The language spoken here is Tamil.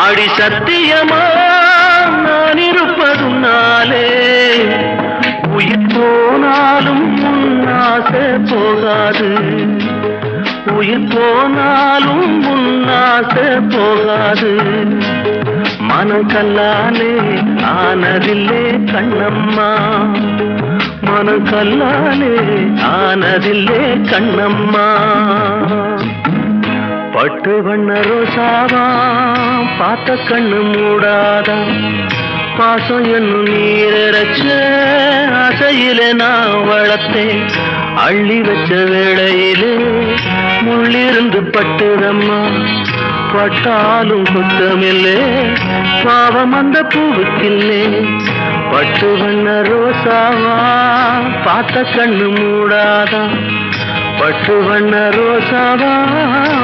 அடி சத்தியமா நான் இருப்பதுனாலே உயிர் போனாலும் உன்னாசை போகாது. உயிர் போனாலும் உன்னாசை போகாது. மனம் கல்லாலே ஆனதில்லே கண்ணம்மா. மனம் கல்லாலே ஆனதில்லே கண்ணம்மா. பட்டு வண்ண ரோசாவா பார்த்த கண்ணு மூடாதா. பாசம் என்னும் நீரச்ச ஆசையிலே நான் வளர்த்தேன். அள்ளி வச்ச வேளையிலே முள்ளிருந்து பட்டுதம்மா. பட்டாலும் குத்தமில்லே பாவம் அந்த பூவுக்கில்லே. பட்டு வண்ண ரோசாவா பார்த்த கண்ணு மூடாதா. பட்டு வண்ண ரோசாவா